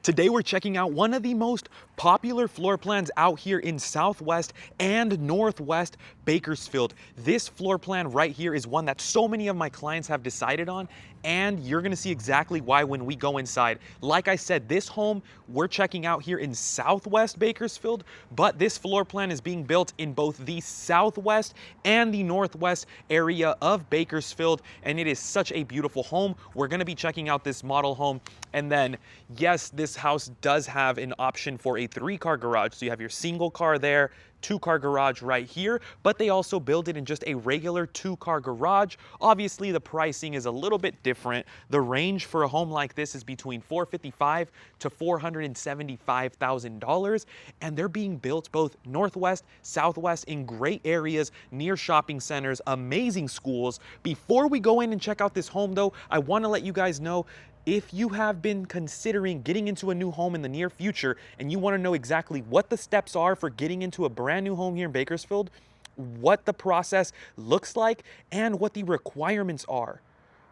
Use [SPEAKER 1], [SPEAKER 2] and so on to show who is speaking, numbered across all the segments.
[SPEAKER 1] Today we're checking out one of the most popular floor plans out here in Southwest and Northwest Bakersfield. This floor plan right here is one that so many of my clients have decided on, and you're gonna see exactly why when we go inside. Like I said, this home we're checking out here in Southwest Bakersfield, but this floor plan is being built in both the Southwest and the Northwest area of Bakersfield, and it is such a beautiful home. We're gonna be checking out this model home, and then yes, this house does have an option for a 3-car garage. So you have your single car there, 2-car garage right here, but they also build it in just a regular 2-car garage. Obviously, the pricing is a little bit different. The range for a home like this is between $455,000 to $475,000, and they're being built both Northwest, Southwest in great areas near shopping centers, amazing schools. Before we go in and check out this home though, I want to let you guys know, if you have been considering getting into a new home in the near future and you want to know exactly what the steps are for getting into a brand new home here in Bakersfield, what the process looks like, and what the requirements are,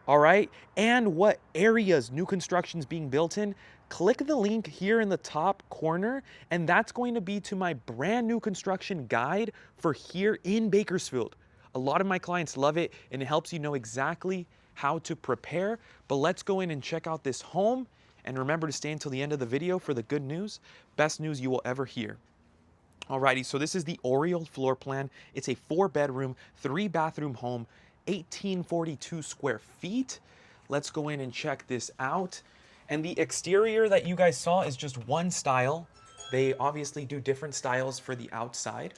[SPEAKER 1] all right, and what areas new construction is being built in, click the link here in the top corner, and that's going to be to my brand new construction guide for here in Bakersfield. A lot of my clients love it, and it helps you know exactly how to prepare. But let's go in and check out this home, and remember to stay until the end of the video for the good news, best news you will ever hear. Alrighty, so this is the Oriole floor plan. It's a 4-bedroom, 3-bathroom home, 1842 square feet. Let's go in and check this out. And the exterior that you guys saw is just one style. They obviously do different styles for the outside,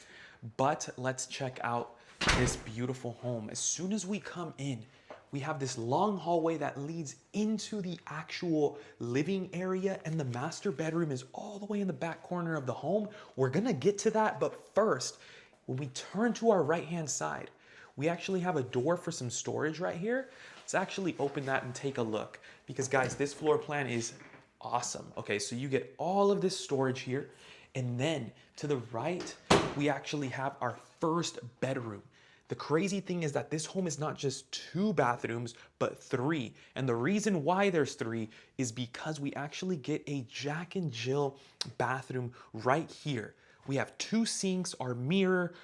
[SPEAKER 1] but let's check out this beautiful home. As soon as we come in, we have this long hallway that leads into the actual living area, and the master bedroom is all the way in the back corner of the home. We're gonna get to that, but first, when we turn to our right-hand side, we actually have a door for some storage right here. Let's actually open that and take a look, because guys, this floor plan is awesome. Okay, so you get all of this storage here, and then to the right, we actually have our first bedroom. The crazy thing is that this home is not just 2 bathrooms, but 3. And the reason why there's 3 is because we actually get a Jack and Jill bathroom right here. We have 2 sinks, our mirror,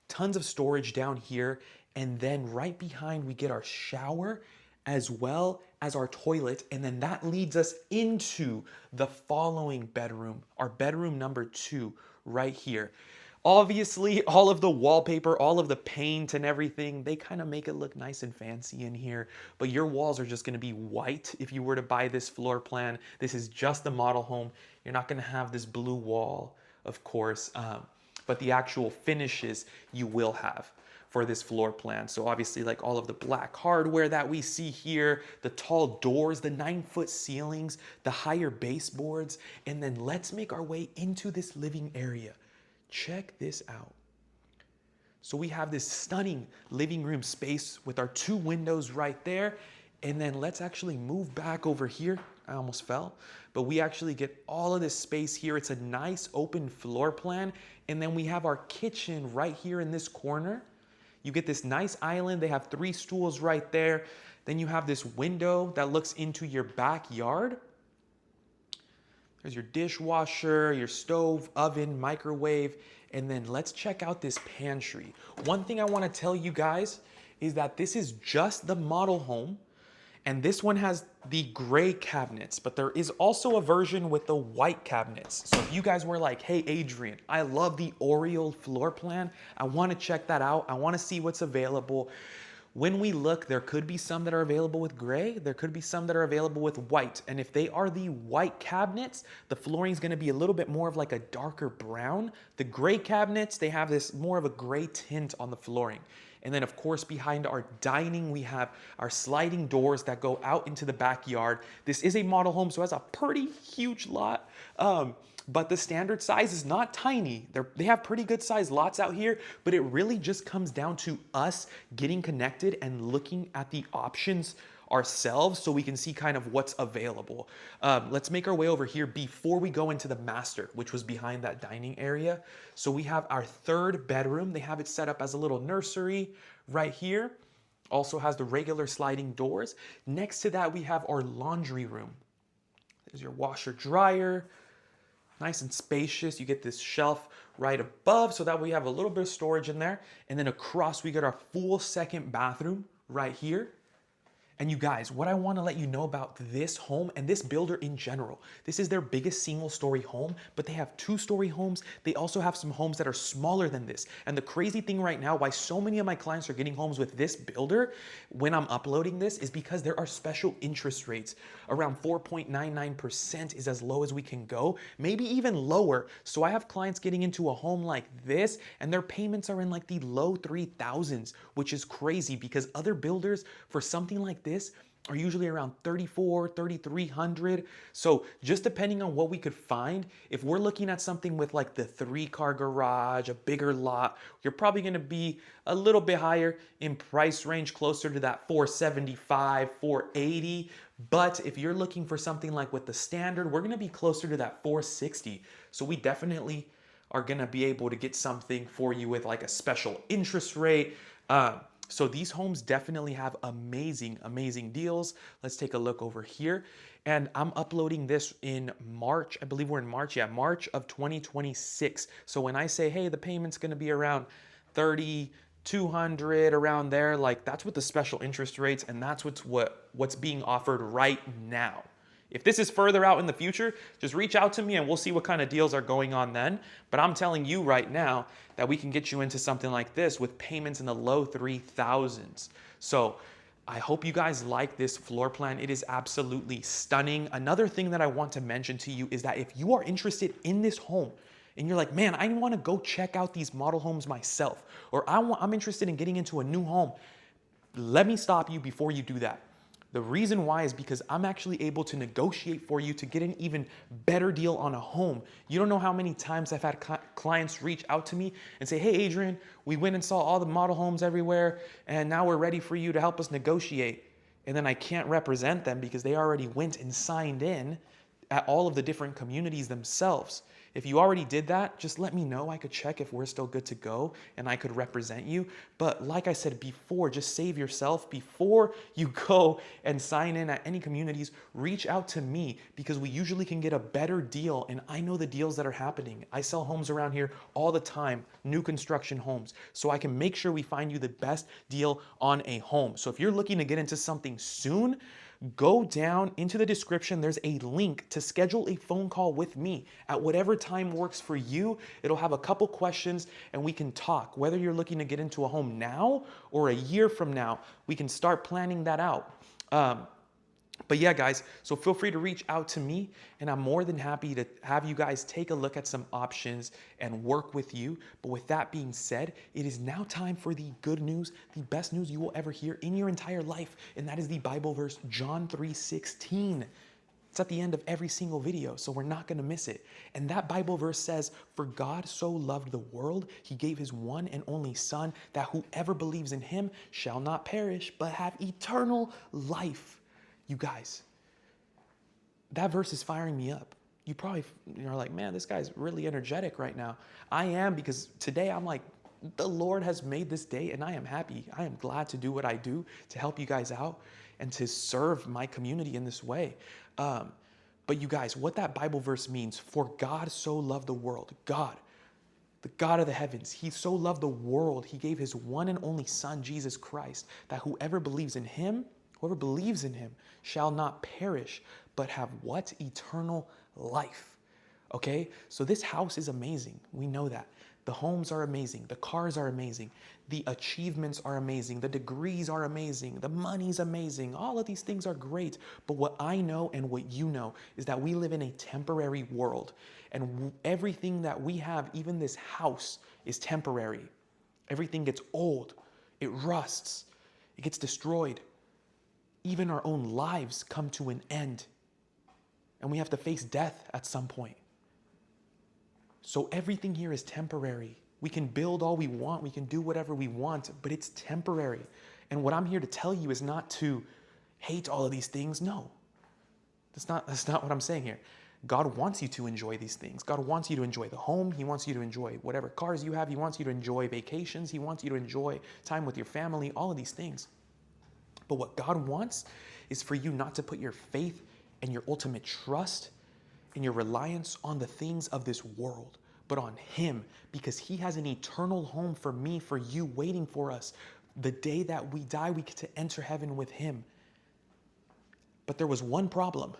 [SPEAKER 1] tons of storage down here, and then right behind we get our shower as well as our toilet, and then that leads us into the following bedroom, our bedroom number 2 right here. Obviously, all of the wallpaper, all of the paint and everything, they kind of make it look nice and fancy in here, but your walls are just going to be white if you were to buy this floor plan. This is just the model home. You're not going to have this blue wall, of course, but the actual finishes you will have for this floor plan. So obviously, like all of the black hardware that we see here, the tall doors, the 9-foot ceilings, the higher baseboards, and then let's make our way into this living area. Check this out. So we have this stunning living room space with our 2 windows right there. And then let's actually move back over here. I almost fell, but we actually get all of this space here. It's a nice open floor plan. And then we have our kitchen right here in this corner. You get this nice island. They have 3 stools right there. Then you have this window that looks into your backyard. There's your dishwasher, your stove, oven, microwave, and then let's check out this pantry. One thing I want to tell you guys is that this is just the model home, and this one has the gray cabinets, but there is also a version with the white cabinets. So if you guys were like, hey, Adrian, I love the Oriole floor plan, I want to check that out, I want to see what's available. When we look, there could be some that are available with gray, there could be some that are available with white. And if they are the white cabinets, the flooring is going to be a little bit more of like a darker brown. The gray cabinets, they have this more of a gray tint on the flooring. And then of course, behind our dining, we have our sliding doors that go out into the backyard. This is a model home, so it has a pretty huge lot. But the standard size is not tiny. They have pretty good sized lots out here, but it really just comes down to us getting connected and looking at the options ourselves so we can see kind of what's available. Let's make our way over here before we go into the master, which was behind that dining area. So we have our 3rd bedroom. They have it set up as a little nursery right here. Also has the regular sliding doors. Next to that, we have our laundry room. There's your washer dryer. Nice and spacious. You get this shelf right above so that we have a little bit of storage in there. And then across we get our full second bathroom right here. And you guys, what I want to let you know about this home and this builder in general, this is their biggest single story home, but they have 2-story homes. They also have some homes that are smaller than this. And the crazy thing right now, why so many of my clients are getting homes with this builder when I'm uploading this, is because there are special interest rates. Around 4.99% is as low as we can go, maybe even lower. So I have clients getting into a home like this and their payments are in like the low 3,000s, which is crazy because other builders for something like this are usually around 34, 3,300. So just depending on what we could find, if we're looking at something with like the 3-car garage, a bigger lot, you're probably going to be a little bit higher in price range, closer to that 475, 480. But if you're looking for something like with the standard, we're going to be closer to that 460. So we definitely are going to be able to get something for you with like a special interest rate. So these homes definitely have amazing, amazing deals. Let's take a look over here. And I'm uploading this in March. I believe we're in March. Yeah, March of 2026. So when I say, hey, the payment's going to be around 3,200, around there, like that's with the special interest rates, and that's what's being offered right now. If this is further out in the future, just reach out to me and we'll see what kind of deals are going on then. But I'm telling you right now that we can get you into something like this with payments in the low 3,000s. So I hope you guys like this floor plan. It is absolutely stunning. Another thing that I want to mention to you is that if you are interested in this home and you're like, man, I want to go check out these model homes myself, or I'm interested in getting into a new home, let me stop you before you do that. The reason why is because I'm actually able to negotiate for you to get an even better deal on a home. You don't know how many times I've had clients reach out to me and say, hey, Adrian, we went and saw all the model homes everywhere, and now we're ready for you to help us negotiate. And then I can't represent them because they already went and signed in at all of the different communities themselves. If you already did that, just let me know. I could check if we're still good to go and I could represent you. But like I said before, just save yourself before you go and sign in at any communities. Reach out to me because we usually can get a better deal, and I know the deals that are happening. I sell homes around here all the time, new construction homes, so I can make sure we find you the best deal on a home. So if you're looking to get into something soon, go down into the description. There's a link to schedule a phone call with me at whatever time works for you. It'll have a couple questions and we can talk. Whether you're looking to get into a home now or a year from now, we can start planning that out. But yeah, guys, so feel free to reach out to me, and I'm more than happy to have you guys take a look at some options and work with you. But with that being said, it is now time for the good news, the best news you will ever hear in your entire life, and that is the Bible verse, John 3:16. It's at the end of every single video, so we're not going to miss it. And that Bible verse says, for God so loved the world, he gave his one and only Son, that whoever believes in him shall not perish, but have eternal life. You guys, that verse is firing me up. You probably are like, man, this guy's really energetic right now. I am, because today I'm like, the Lord has made this day and I am happy. I am glad to do what I do to help you guys out and to serve my community in this way. But you guys, what that Bible verse means, for God so loved the world, God, the God of the heavens, he so loved the world, he gave his one and only Son, Jesus Christ, that whoever believes in him shall not perish, but have what? Eternal life. Okay? So this house is amazing. We know that. The homes are amazing. The cars are amazing. The achievements are amazing. The degrees are amazing. The money's amazing. All of these things are great. But what I know and what you know is that we live in a temporary world. And everything that we have, even this house, is temporary. Everything gets old. It rusts. It gets destroyed. Even our own lives come to an end, and we have to face death at some point. So everything here is temporary. We can build all we want, we can do whatever we want, but it's temporary. And what I'm here to tell you is not to hate all of these things. No, that's not what I'm saying here. God wants you to enjoy these things. God wants you to enjoy the home. He wants you to enjoy whatever cars you have. He wants you to enjoy vacations. He wants you to enjoy time with your family, all of these things. But what God wants is for you not to put your faith and your ultimate trust and your reliance on the things of this world, but on him, because he has an eternal home for me, for you, waiting for us. The day that we die, we get to enter heaven with him. But there was one problem.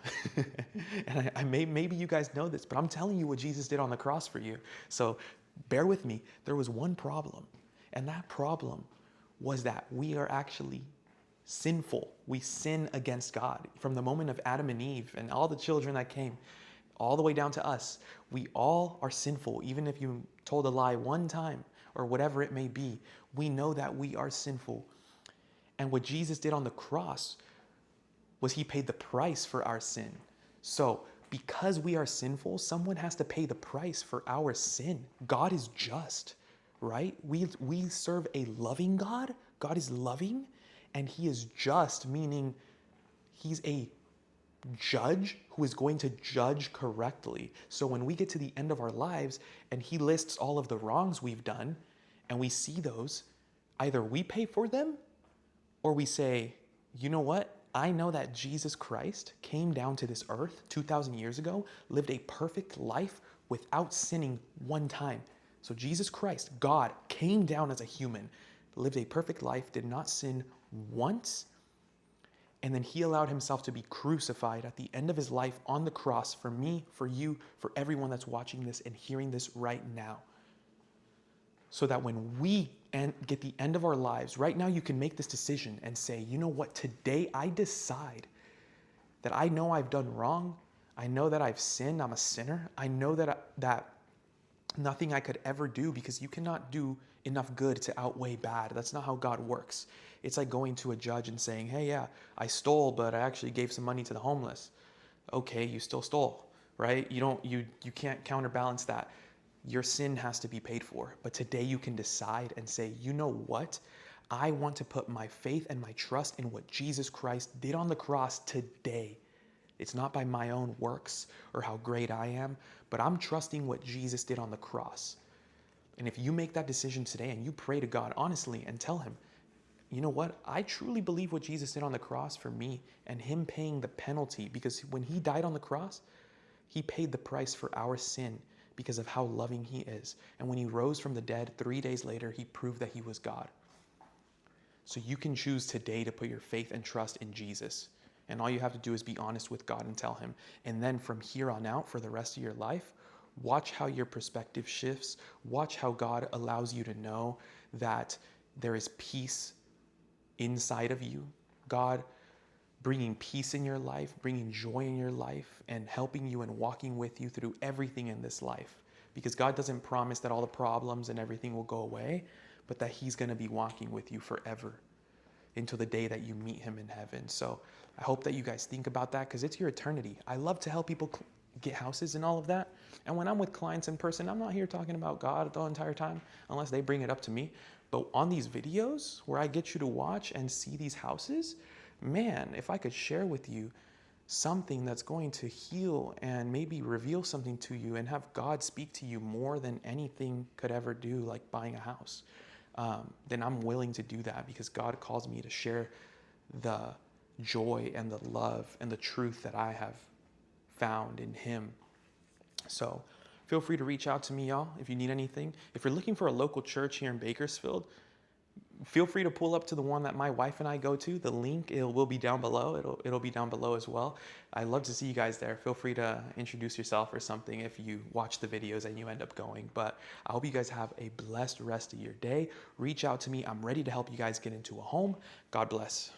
[SPEAKER 1] And maybe you guys know this, but I'm telling you what Jesus did on the cross for you. So bear with me. There was one problem. And that problem was that we are actually sinful. We sin against God. From the moment of Adam and Eve and all the children that came, all the way down to us, we all are sinful. Even if you told a lie one time or whatever it may be, we know that we are sinful. And what Jesus did on the cross was he paid the price for our sin. So because we are sinful, someone has to pay the price for our sin. God is just, right? We serve a loving God. God is loving, and he is just, meaning he's a judge who is going to judge correctly. So when we get to the end of our lives and he lists all of the wrongs we've done and we see those, either we pay for them or we say, you know what? I know that Jesus Christ came down to this earth 2,000 years ago, lived a perfect life without sinning one time. So Jesus Christ, God, came down as a human, lived a perfect life, did not sin once, and then he allowed himself to be crucified at the end of his life on the cross for me, for you, for everyone that's watching this and hearing this right now. So that when we get the end of our lives, right now you can make this decision and say, you know what, today I decide that I know I've done wrong. I know that I've sinned. I'm a sinner. I know that nothing I could ever do, because you cannot do enough good to outweigh bad. That's not how God works. It's like going to a judge and saying, hey, yeah, I stole, but I actually gave some money to the homeless. Okay, you still stole, right? You can't counterbalance that. Your sin has to be paid for. But today you can decide and say, you know what? I want to put my faith and my trust in what Jesus Christ did on the cross today. It's not by my own works or how great I am, but I'm trusting what Jesus did on the cross. And if you make that decision today and you pray to God honestly and tell him, you know what? I truly believe what Jesus did on the cross for me, and him paying the penalty, because when he died on the cross, he paid the price for our sin because of how loving he is. And when he rose from the dead 3 days later, he proved that he was God. So you can choose today to put your faith and trust in Jesus. And all you have to do is be honest with God and tell him. And then from here on out, for the rest of your life, watch how your perspective shifts. Watch how God allows you to know that there is peace inside of you. God bringing peace in your life, bringing joy in your life, and helping you and walking with you through everything in this life. Because God doesn't promise that all the problems and everything will go away, but that he's going to be walking with you forever until the day that you meet him in heaven. So I hope that you guys think about that, because it's your eternity. I love to help people get houses and all of that. And when I'm with clients in person, I'm not here talking about God the entire time unless they bring it up to me. But on these videos where I get you to watch and see these houses, man, if I could share with you something that's going to heal and maybe reveal something to you and have God speak to you more than anything could ever do, like buying a house, then I'm willing to do that, because God calls me to share the joy and the love and the truth that I have found in him. So feel free to reach out to me, y'all, if you need anything. If you're looking for a local church here in Bakersfield, feel free to pull up to the one that my wife and I go to. The link, it will be down below. It'll be down below as well. I'd love to see you guys there. Feel free to introduce yourself or something if you watch the videos and you end up going. But I hope you guys have a blessed rest of your day. Reach out to me. I'm ready to help you guys get into a home. God bless.